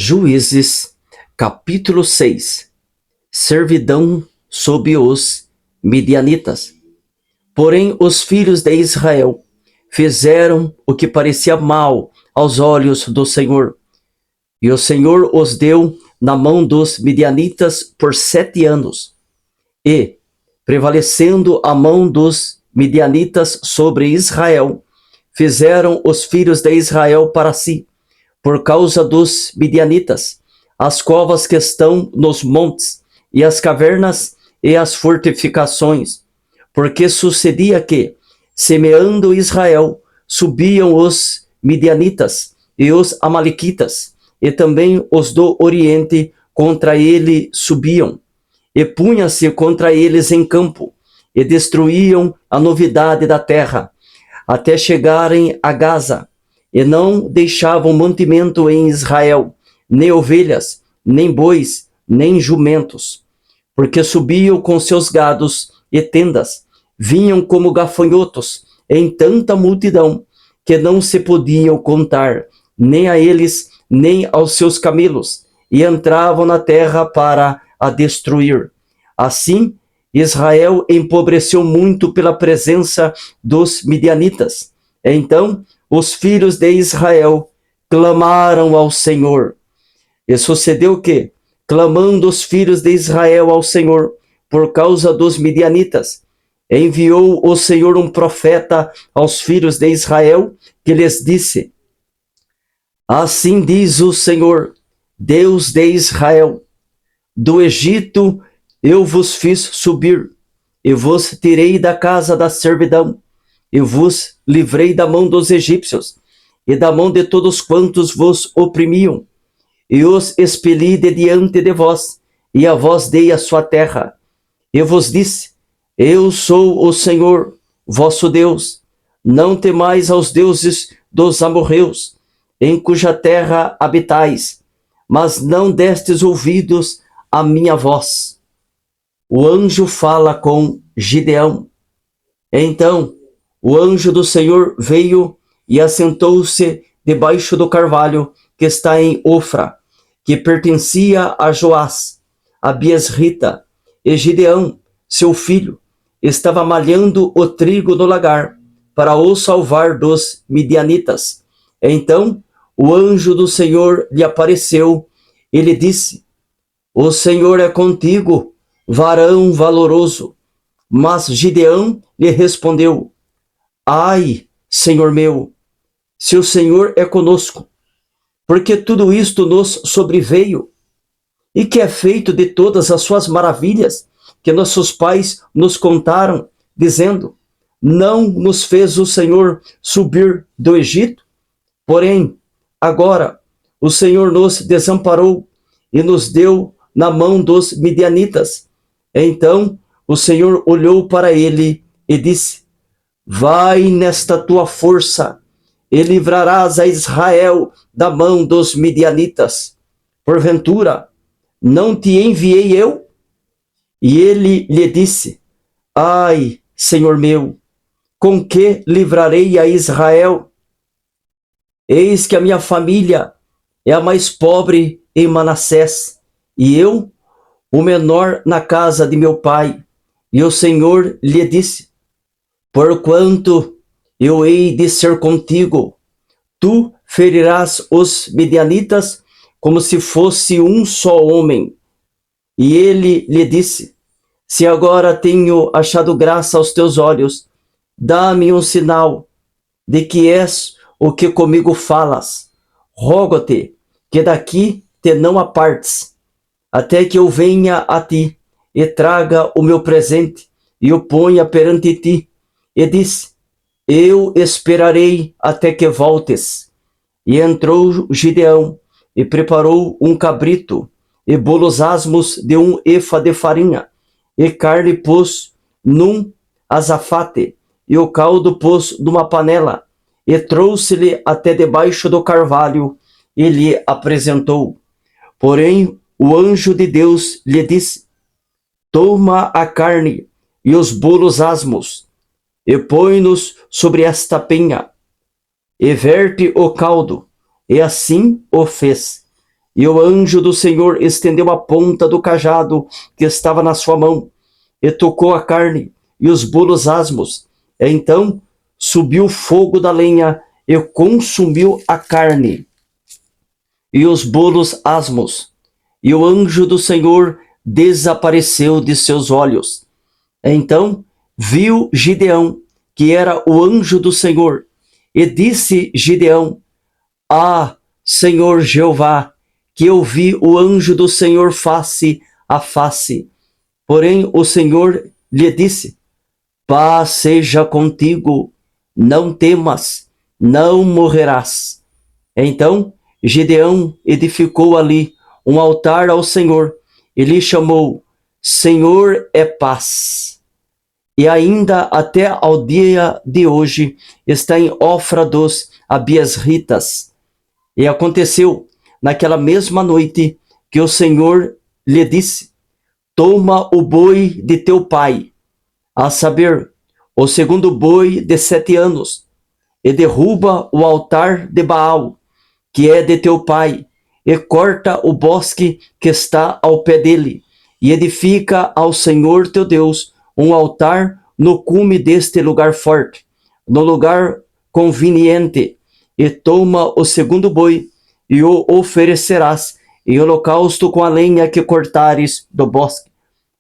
Juízes, capítulo 6. Servidão sob os midianitas. Porém, os filhos de Israel fizeram o que parecia mal aos olhos do Senhor. E o Senhor os deu na mão dos midianitas por 7 anos. E, prevalecendo a mão dos midianitas sobre Israel, fizeram os filhos de Israel para si, por causa dos midianitas, as covas que estão nos montes, e as cavernas e as fortificações. Porque sucedia que, semeando Israel, subiam os midianitas e os amalequitas, e também os do Oriente contra ele subiam, e punha-se contra eles em campo, e destruíam a novidade da terra, até chegarem a Gaza, e não deixavam mantimento em Israel, nem ovelhas, nem bois, nem jumentos, porque subiam com seus gados e tendas, vinham como gafanhotos em tanta multidão, que não se podiam contar, nem a eles, nem aos seus camelos, e entravam na terra para a destruir. Assim, Israel empobreceu muito pela presença dos midianitas. Então, os filhos de Israel clamaram ao Senhor. E sucedeu que, clamando os filhos de Israel ao Senhor por causa dos midianitas, enviou o Senhor um profeta aos filhos de Israel, que lhes disse: Assim diz o Senhor, Deus de Israel: do Egito eu vos fiz subir, e vos tirei da casa da servidão, e vos livrei da mão dos egípcios, e da mão de todos quantos vos oprimiam, e os expeli de diante de vós, e a vós dei a sua terra. E vos disse: Eu sou o Senhor, vosso Deus. Não temais aos deuses dos amorreus, em cuja terra habitais, mas não destes ouvidos à minha voz. O anjo fala com Gideão. Então, o anjo do Senhor veio e assentou-se debaixo do carvalho que está em Ofra, que pertencia a Joás, a Biesrita, e Gideão, seu filho, estava malhando o trigo no lagar, para o salvar dos midianitas. Então, o anjo do Senhor lhe apareceu e lhe disse: O Senhor é contigo, varão valoroso. Mas Gideão lhe respondeu: Ai, Senhor meu, se o Senhor é conosco, porque tudo isto nos sobreveio, e que é feito de todas as suas maravilhas que nossos pais nos contaram, dizendo: Não nos fez o Senhor subir do Egito? Porém, agora o Senhor nos desamparou e nos deu na mão dos midianitas. Então o Senhor olhou para ele e disse: Vai nesta tua força, e livrarás a Israel da mão dos midianitas. Porventura, não te enviei eu? E ele lhe disse: Ai, Senhor meu, com que livrarei a Israel? Eis que a minha família é a mais pobre em Manassés, e eu, o menor na casa de meu pai. E o Senhor lhe disse: Porquanto eu hei de ser contigo, tu ferirás os midianitas como se fosse um só homem. E ele lhe disse: Se agora tenho achado graça aos teus olhos, dá-me um sinal de que és o que comigo falas. Rogo-te que daqui te não apartes, até que eu venha a ti e traga o meu presente e o ponha perante ti. E disse: Eu esperarei até que voltes. E entrou Gideão e preparou um cabrito e bolos asmos de 1 efa de farinha, e carne pôs num azafate, e o caldo pôs numa panela, e trouxe-lhe até debaixo do carvalho, e lhe apresentou. Porém, o anjo de Deus lhe disse: Toma a carne e os bolos asmos, e põe-nos sobre esta penha, e verte o caldo. E assim o fez. E o anjo do Senhor estendeu a ponta do cajado que estava na sua mão, e tocou a carne e os bolos asmos. Então subiu o fogo da lenha e consumiu a carne e os bolos asmos. E o anjo do Senhor desapareceu de seus olhos. Então viu Gideão, que era o anjo do Senhor, e disse Gideão: Ah, Senhor Jeová, que eu vi o anjo do Senhor face a face. Porém o Senhor lhe disse: Paz seja contigo, não temas, não morrerás. Então Gideão edificou ali um altar ao Senhor e lhe chamou: Senhor é paz. E ainda até ao dia de hoje está em Ofra dos Abiasritas. E aconteceu naquela mesma noite que o Senhor lhe disse: Toma o boi de teu pai, a saber, o segundo boi de 7 anos, e derruba o altar de Baal, que é de teu pai, e corta o bosque que está ao pé dele, e edifica ao Senhor teu Deus um altar no cume deste lugar forte, no lugar conveniente, e toma o segundo boi, e o oferecerás em holocausto com a lenha que cortares do bosque.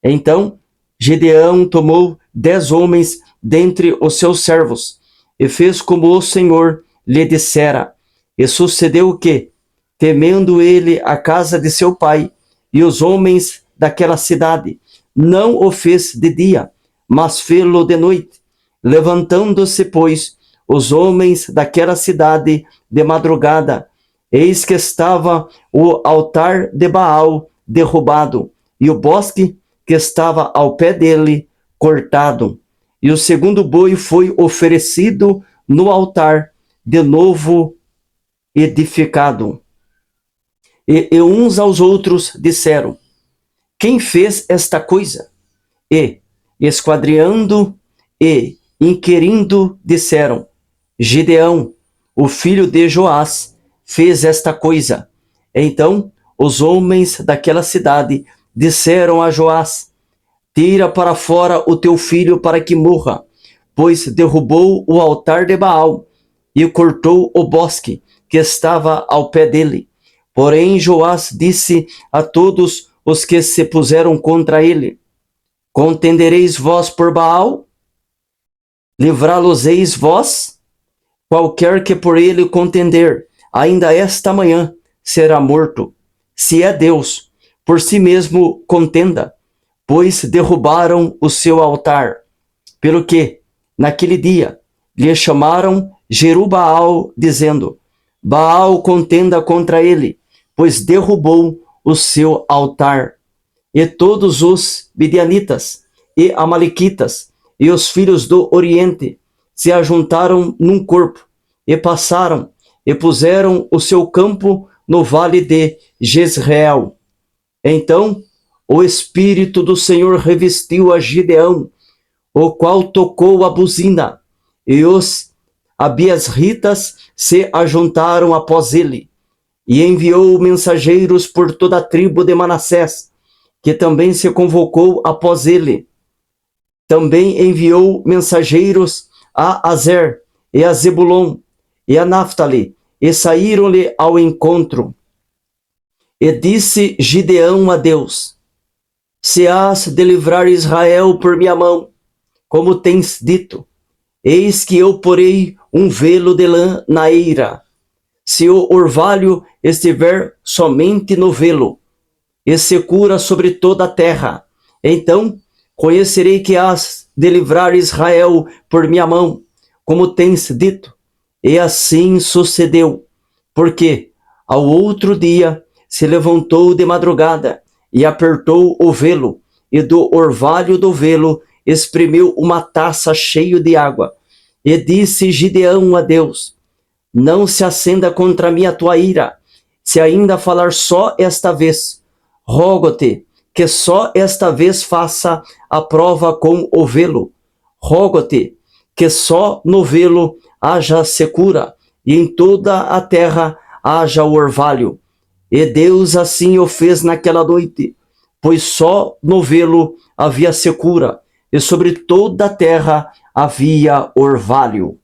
Então Gideão tomou 10 homens dentre os seus servos, e fez como o Senhor lhe dissera. E sucedeu que, temendo ele a casa de seu pai e os homens daquela cidade, não o fez de dia, mas fê-lo de noite. Levantando-se, pois, os homens daquela cidade de madrugada, eis que estava o altar de Baal derrubado, e o bosque que estava ao pé dele cortado. E o segundo boi foi oferecido no altar, de novo edificado. E uns aos outros disseram: Quem fez esta coisa? E, esquadriando e inquirindo, disseram: Gideão, o filho de Joás, fez esta coisa. Então os homens daquela cidade disseram a Joás: Tira para fora o teu filho para que morra, pois derrubou o altar de Baal e cortou o bosque que estava ao pé dele. Porém Joás disse a todos os que se puseram contra ele: Contendereis vós por Baal? Livrá-los-eis vós? Qualquer que por ele contender, ainda esta manhã será morto. Se é Deus, por si mesmo contenda, pois derrubaram o seu altar. Pelo que, naquele dia, lhe chamaram Jerubaal, dizendo: Baal contenda contra ele, pois derrubou o seu altar. E todos os midianitas e amalequitas e os filhos do Oriente se ajuntaram num corpo, e passaram e puseram o seu campo no vale de Jezreel. Então o Espírito do Senhor revestiu a Gideão, o qual tocou a buzina, e os abiasritas se ajuntaram após ele, e enviou mensageiros por toda a tribo de Manassés, que também se convocou após ele. Também enviou mensageiros a Azer e a Zebulon e a Naftali, e saíram-lhe ao encontro. E disse Gideão a Deus: Se has de livrar Israel por minha mão, como tens dito, eis que eu porei um velo de lã na eira. Se o orvalho estiver somente no velo, e se cura sobre toda a terra, então conhecerei que has de livrar Israel por minha mão, como tens dito. E assim sucedeu, porque ao outro dia se levantou de madrugada e apertou o velo, e do orvalho do velo exprimiu uma taça cheia de água. E disse Gideão a Deus: Não se acenda contra mim a tua ira, se ainda falar só esta vez. Rogo-te que só esta vez faça a prova com o velo. Rogo-te que só no velo haja secura, e em toda a terra haja o orvalho. E Deus assim o fez naquela noite, pois só no vê-lo havia secura, e sobre toda a terra havia orvalho.